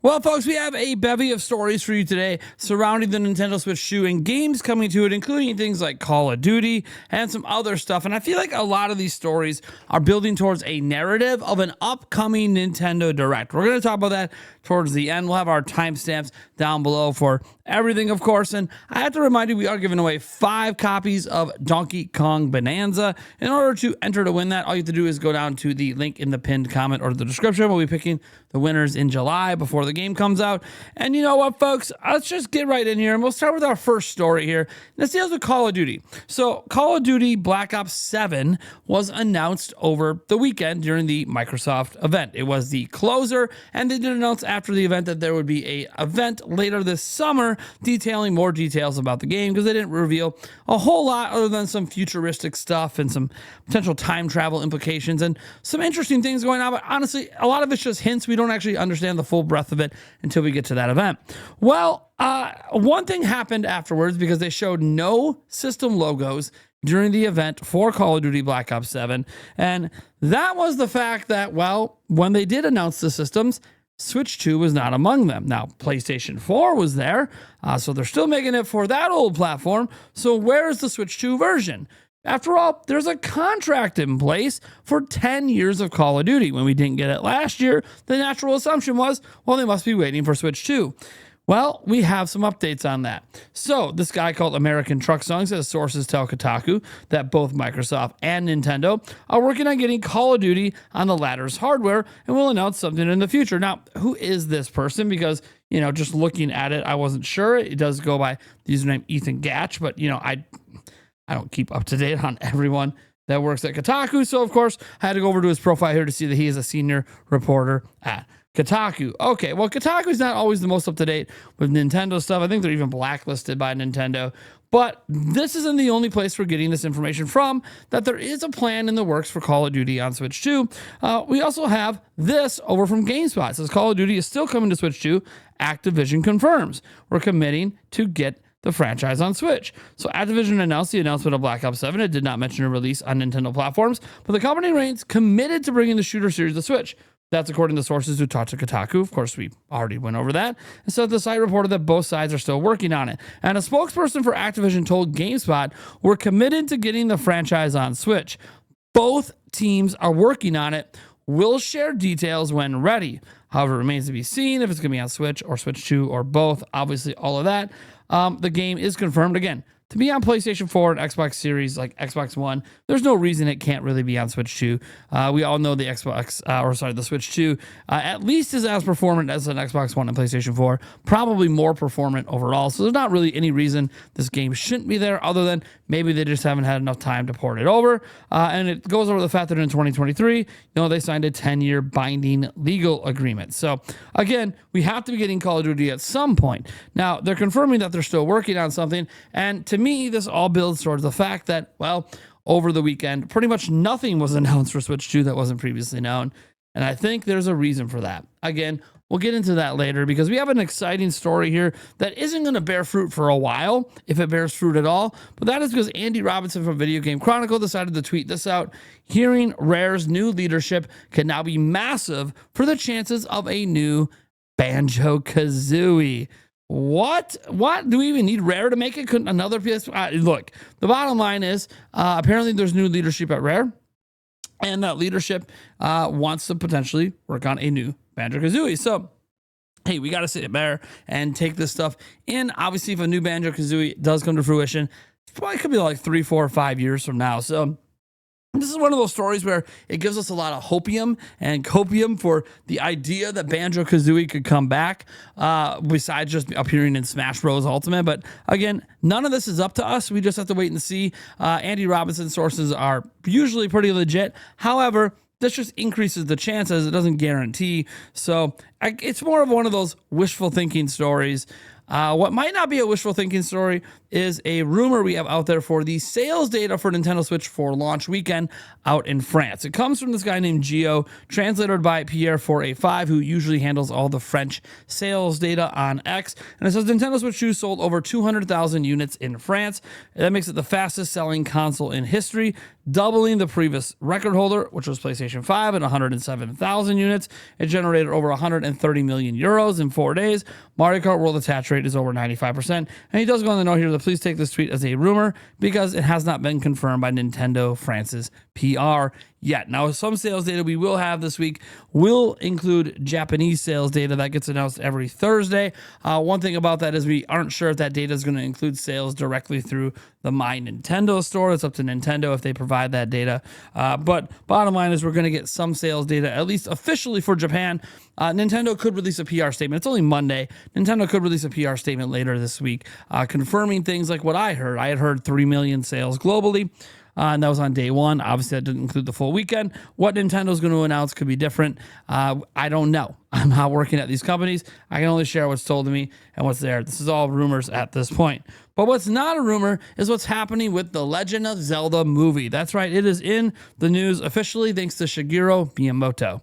Well, folks, we have a bevy of stories for you today surrounding the Nintendo Switch 2 and games coming to it, including things like Call of Duty and some other stuff. And I feel like a lot of these stories are building towards a narrative of an upcoming Nintendo Direct. We're going to talk about that towards the end. We'll have our timestamps down below for everything, of course. And I have to remind you, we are giving away 5 copies of Donkey Kong Bonanza. In order to enter to win that, all you have to do is go down to the link in the pinned comment or the description. We'll be picking the winners in July before the game comes out. And you know what, folks? Let's just get right in here, and we'll start with our first story here. This deals with Call of Duty. So Call of Duty Black Ops 7 was announced over the weekend during the Microsoft event. It was the closer, and they did announce after the event that there would be a event later this summer detailing more details about the game, because they didn't reveal a whole lot other than some futuristic stuff and some potential time travel implications and some interesting things going on. But honestly, a lot of it's just hints. We don't actually understand the full breadth of it until we get to that event. Well, one thing happened afterwards, because they showed no system logos during the event for Call of Duty Black Ops 7. And that was the fact that, well, when they did announce the systems, Switch 2 was not among them. Now, PlayStation 4 was there, so they're still making it for that old platform. So where's the Switch 2 version? After all, there's a contract in place for 10 years of Call of Duty. When we didn't get it last year, the natural assumption was, well, they must be waiting for Switch 2. Well, we have some updates on that. So this guy called American Truck Song says sources tell Kotaku that both Microsoft and Nintendo are working on getting Call of Duty on the latter's hardware and will announce something in the future. Now, who is this person? Because, you know, just looking at it, I wasn't sure. It does go by the username Ethan Gatch, but, you know, I don't keep up to date on everyone that works at Kotaku. So, of course, I had to go over to his profile here to see that he is a senior reporter at Kotaku. Okay, well, Kotaku is not always the most up-to-date with Nintendo stuff. I think they're even blacklisted by Nintendo. But this isn't the only place we're getting this information from, that there is a plan in the works for Call of Duty on Switch 2. We also have this over from GameSpot. It says Call of Duty is still coming to Switch 2. Activision confirms. We're committing to get the franchise on Switch. So Activision announced the announcement of Black Ops 7. It did not mention a release on Nintendo platforms, but the company remains committed to bringing the shooter series to Switch. That's according to sources who talked to Kotaku. Of course, we already went over that. And so the site reported that both sides are still working on it. And a spokesperson for Activision told GameSpot, we're committed to getting the franchise on Switch. Both teams are working on it. We'll share details when ready. However, it remains to be seen if it's going to be on Switch or Switch 2 or both. Obviously, all of that. The game is confirmed again to be on PlayStation 4 and Xbox Series, like Xbox One. There's no reason it can't really be on Switch 2. We all know the the Switch 2 at least is as performant as an Xbox One and PlayStation 4, probably more performant overall. So there's not really any reason this game shouldn't be there, other than maybe they just haven't had enough time to port it over. And it goes over the fact that in 2023, they signed a 10-year binding legal agreement. So again, we have to be getting Call of Duty at some point. Now, they're confirming that they're still working on something, and to me, this all builds towards the fact that, well, over the weekend, pretty much nothing was announced for Switch 2 that wasn't previously known. And I think there's a reason for that. Again, we'll get into that later, because we have an exciting story here that isn't going to bear fruit for a while, if it bears fruit at all. But that is because Andy Robinson from Video Game Chronicle decided to tweet this out. Hearing Rare's new leadership can now be massive for the chances of a new Banjo Kazooie. What do we even need Rare to make it? Couldn't another PS? Look, the bottom line is apparently there's new leadership at Rare, and that leadership wants to potentially work on a new Banjo-Kazooie. So, hey, we got to sit there and take this stuff in. Obviously, if a new Banjo-Kazooie does come to fruition, it probably could be like 3, 4, or 5 years from now. So this is one of those stories where it gives us a lot of hopium and copium for the idea that Banjo-Kazooie could come back, besides just appearing in Smash Bros. Ultimate. But again, none of this is up to us. We just have to wait and see. Andy Robinson sources are usually pretty legit. However, this just increases the chances. It doesn't guarantee. So it's more of one of those wishful thinking stories. What might not be a wishful thinking story is a rumor we have out there for the sales data for Nintendo Switch for launch weekend out in France. It comes from this guy named Gio, translated by Pierre4A5, who usually handles all the French sales data on X. And it says Nintendo Switch 2 sold over 200,000 units in France. That makes it the fastest selling console in history, doubling the previous record holder, which was PlayStation 5 at 107,000 units. It generated over $130 130 million euros in 4 days. Mario Kart World attach rate is over 95%. And he does go on the note here that please take this tweet as a rumor because it has not been confirmed by Nintendo France's PR yet. Now, some sales data we will have this week will include Japanese sales data that gets announced every Thursday. One thing about that is we aren't sure if that data is going to include sales directly through the My Nintendo store. It's up to Nintendo if they provide that data. But bottom line is we're going to get some sales data, at least officially for Japan. Nintendo could release a PR statement. It's only Monday. Nintendo could release a PR statement later this week, confirming things like what I heard. I had heard 3 million sales globally. And that was on day one. Obviously, that didn't include the full weekend. What Nintendo's going to announce could be different. I don't know. I'm not working at these companies. I can only share what's told to me and what's there. This is all rumors at this point. But what's not a rumor is what's happening with the Legend of Zelda movie. That's right. It is in the news officially thanks to Shigeru Miyamoto.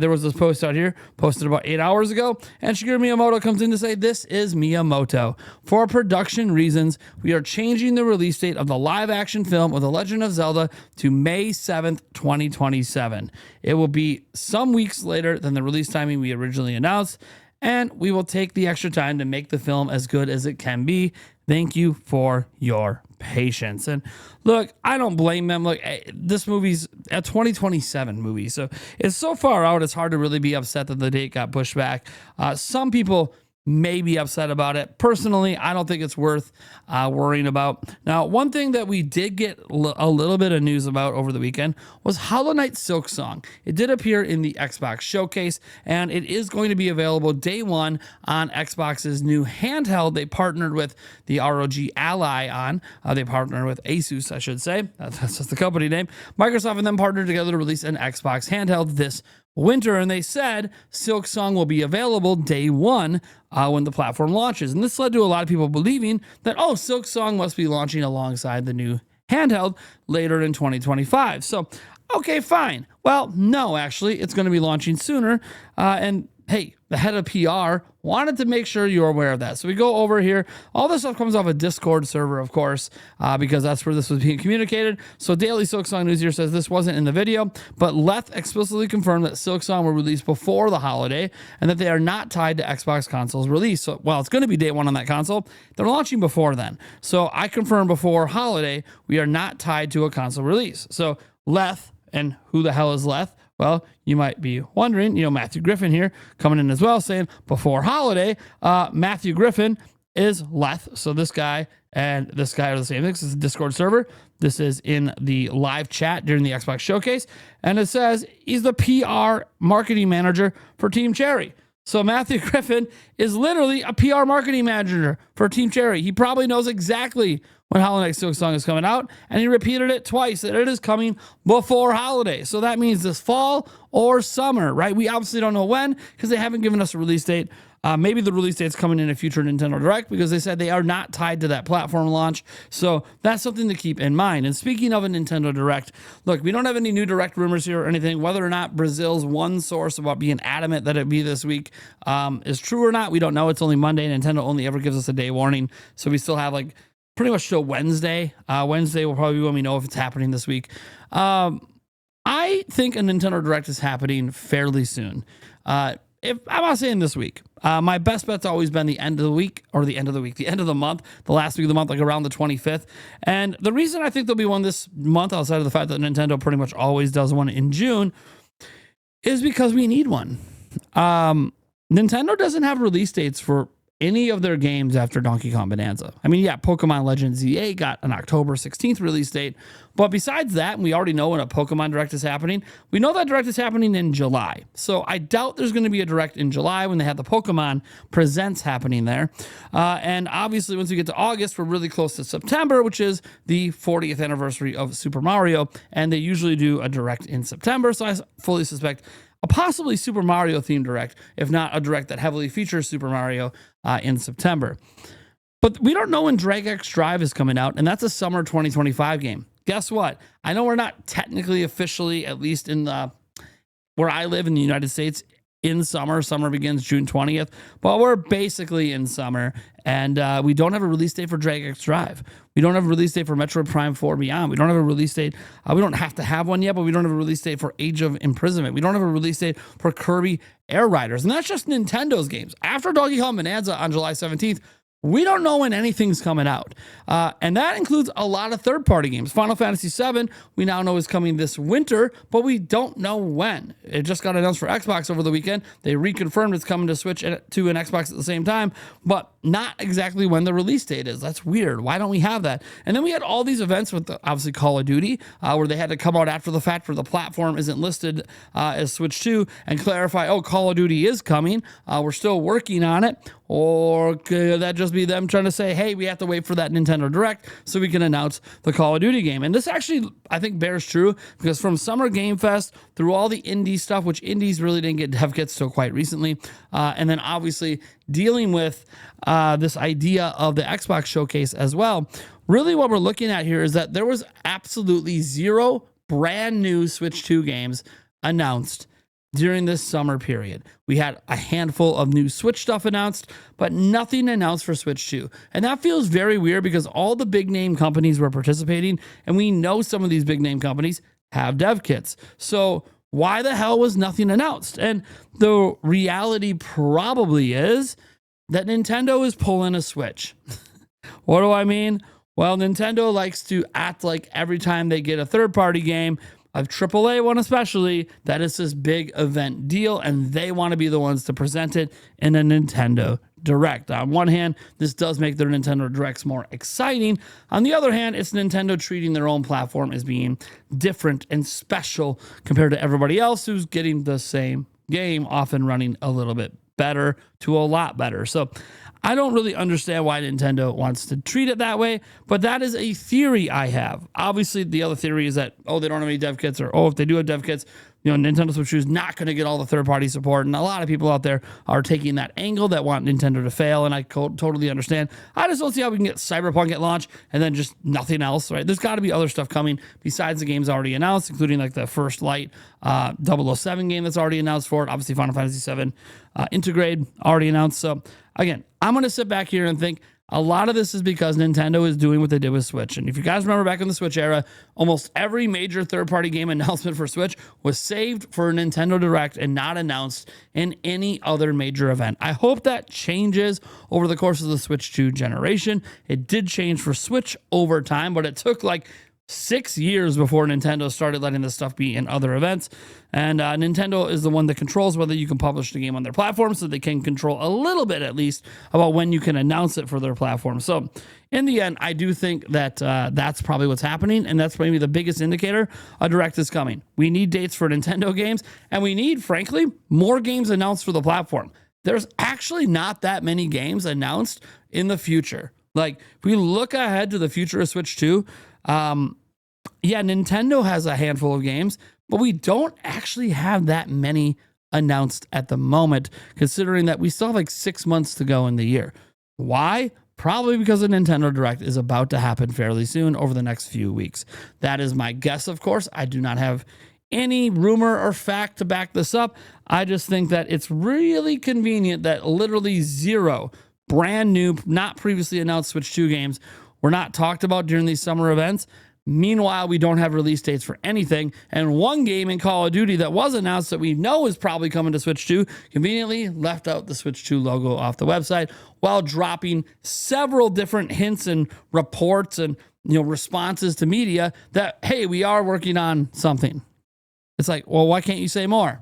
There was this post out here posted about 8 hours ago, and Shigeru Miyamoto comes in to say, this is Miyamoto. For production reasons, we are changing the release date of the live action film of The Legend of Zelda to May 7th, 2027. It will be some weeks later than the release timing we originally announced, and we will take the extra time to make the film as good as it can be. Thank you for your patience. And look, I don't blame them. Look, this movie's a 2027 movie, so it's so far out, it's hard to really be upset that the date got pushed back. Some people may be upset about it. Personally, I don't think it's worth worrying about. Now, one thing that we did get a little bit of news about over the weekend was Hollow Knight Silksong. It did appear in the Xbox showcase, and it is going to be available day one on Xbox's new handheld. They partnered with the ROG Ally on. They partnered with Asus, I should say. That's just the company name. Microsoft and them partnered together to release an Xbox handheld this winter, and they said Silksong will be available day one when the platform launches. And this led to a lot of people believing that, oh, Silksong must be launching alongside the new handheld later in 2025. So, okay, fine. Well, no, actually, it's going to be launching sooner. And hey, the head of PR wanted to make sure you're aware of that. So we go over here. All this stuff comes off a Discord server, of course, because that's where this was being communicated. So Daily Silksong News here says this wasn't in the video, but Leth explicitly confirmed that Silksong will release before the holiday and that they are not tied to Xbox console's release. So, well, it's going to be day one on that console. They're launching before then. So I confirm before holiday, we are not tied to a console release. So Leth, and who the hell is Leth? Well, you might be wondering, Matthew Griffin here coming in as well saying before holiday, Matthew Griffin is Leth. So this guy and this guy are the same thing. This is a Discord server. This is in the live chat during the Xbox showcase. And it says he's the PR marketing manager for Team Cherry. So Matthew Griffin is literally a PR marketing manager for Team Cherry. He probably knows exactly when Hollow Knight Silksong is coming out, and he repeated it twice, that it is coming before holiday. So that means this fall or summer, right? We obviously don't know when because they haven't given us a release date. Maybe the release date's coming in a future Nintendo Direct because they said they are not tied to that platform launch. So that's something to keep in mind. And speaking of a Nintendo Direct, look, we don't have any new Direct rumors here or anything. Whether or not Brazil's one source about being adamant that it be this week is true or not, we don't know. It's only Monday. Nintendo only ever gives us a day warning. So we still have pretty much till Wednesday. Wednesday will probably be when we know if it's happening this week. I think a Nintendo Direct is happening fairly soon. If I'm not saying this week, my best bet's always been the end of the week, the end of the month, the last week of the month, like around the 25th. And the reason I think there'll be one this month, outside of the fact that Nintendo pretty much always does one in June, is because we need one. Nintendo doesn't have release dates for any of their games after Donkey Kong Bonanza. I mean, yeah, Pokemon Legends ZA got an October 16th release date, but besides that, and we already know when a Pokemon Direct is happening, we know that Direct is happening in July. So I doubt there's going to be a Direct in July when they have the Pokemon Presents happening there. And obviously, once we get to August, we're really close to September, which is the 40th anniversary of Super Mario, and they usually do a Direct in September, so I fully suspect a possibly Super Mario themed Direct, if not a Direct that heavily features Super Mario in September. But we don't know when Drag X Drive is coming out, and that's a summer 2025 game. Guess what? I know we're not technically officially, at least in where I live in the United States, in summer. Summer begins June 20th, but we're basically in summer. And we don't have a release date for Drag X Drive. We don't have a release date for Metroid Prime 4 Beyond. We don't have a release date. We don't have to have one yet, but we don't have a release date for Age of Imprisonment. We don't have a release date for Kirby Air Riders. And that's just Nintendo's games. After Donkey Kong Bonanza on July 17th, we don't know when anything's coming out. And that includes a lot of third-party games. Final Fantasy VII, we now know is coming this winter, but we don't know when. It just got announced for Xbox over the weekend. They reconfirmed it's coming to Switch to an Xbox at the same time, but not exactly when the release date is. That's weird. Why don't we have that? And then we had all these events with, obviously, Call of Duty, where they had to come out after the fact where the platform isn't listed as Switch 2 and clarify, oh, Call of Duty is coming. We're still working on it. Or could that just be them trying to say, hey, we have to wait for that Nintendo Direct so we can announce the Call of Duty game? And this actually, I think, bears true because from Summer Game Fest through all the indie stuff, which indies really didn't get dev kits till quite recently, and then obviously dealing with this idea of the Xbox showcase as well, really what we're looking at here is that there was absolutely zero brand new Switch 2 games announced during this summer period. We had a handful of new Switch stuff announced, but nothing announced for Switch 2. And that feels very weird because all the big name companies were participating, and we know some of these big name companies have dev kits. So why the hell was nothing announced? And the reality probably is that Nintendo is pulling a Switch. What do I mean? Well, Nintendo likes to act like every time they get a third-party game, a AAA one especially, that is this big event deal, and they want to be the ones to present it in a Nintendo Direct. On one hand, this does make their Nintendo Directs more exciting. On the other hand, it's Nintendo treating their own platform as being different and special compared to everybody else who's getting the same game, often running a little bit better to a lot better. So I don't really understand why Nintendo wants to treat it that way, but that is a theory I have. Obviously, the other theory is that, oh, they don't have any dev kits, or, oh, if they do have dev kits, Nintendo Switch 2 is not going to get all the third-party support. And a lot of people out there are taking that angle that want Nintendo to fail, and I totally understand. I just don't see how we can get Cyberpunk at launch and then just nothing else, right? There's got to be other stuff coming besides the games already announced, including like the First Light 007 game that's already announced for it. Obviously, Final Fantasy VII Intergrade already announced. So, again, I'm going to sit back here and think a lot of this is because Nintendo is doing what they did with Switch. And if you guys remember back in the Switch era, almost every major third-party game announcement for Switch was saved for a Nintendo Direct and not announced in any other major event. I hope that changes over the course of the Switch 2 generation. It did change for Switch over time, but it took like 6 years before Nintendo started letting this stuff be in other events. And Nintendo is the one that controls whether you can publish the game on their platform, so they can control a little bit at least about when you can announce it for their platform. So in the end, I do think that that's probably what's happening, and that's maybe the biggest indicator a Direct is coming. We need dates for Nintendo games, and we need, frankly, more games announced for the platform. There's actually not that many games announced in the future. Like, if we look ahead to the future of Switch 2, yeah, Nintendo has a handful of games, but we don't actually have that many announced at the moment, considering that we still have like 6 months to go in the year. Why? Probably because the Nintendo Direct is about to happen fairly soon over the next few weeks. That is my guess, of course. I do not have any rumor or fact to back this up. I just think that it's really convenient that literally zero brand new, not previously announced Switch 2 games were not talked about during these summer events. Meanwhile, we don't have release dates for anything. And one game in Call of Duty that was announced that we know is probably coming to Switch 2 conveniently left out the Switch 2 logo off the website while dropping several different hints and reports and responses to media that, hey, we are working on something. It's like, well, why can't you say more?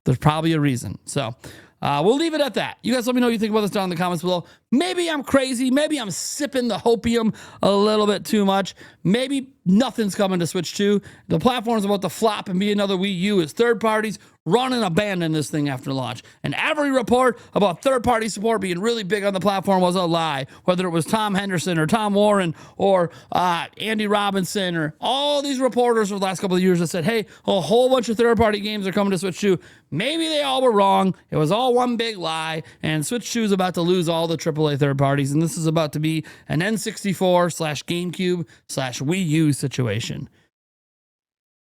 There's probably a reason. So we'll leave it at that. You guys let me know what you think about this down in the comments below. Maybe I'm crazy. Maybe I'm sipping the hopium a little bit too much. Maybe nothing's coming to Switch 2. The platform's about to flop and be another Wii U as third parties run and abandon this thing after launch. And every report about third-party support being really big on the platform was a lie. Whether it was Tom Henderson or Tom Warren or Andy Robinson or all these reporters over the last couple of years that said, hey, a whole bunch of third-party games are coming to Switch 2. Maybe they all were wrong. It was all one big lie. And Switch 2 is about to lose all the AAA third parties. And this is about to be an N64/GameCube/Wii U situation.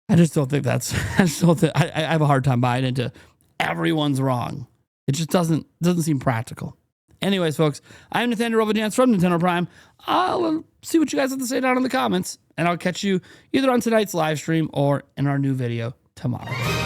I just don't think that's. I just don't think. I have a hard time buying into everyone's wrong. It just doesn't seem practical. Anyways, folks, I'm Nathaniel Rovajans from Nintendo Prime. I'll see what you guys have to say down in the comments, and I'll catch you either on tonight's live stream or in our new video tomorrow.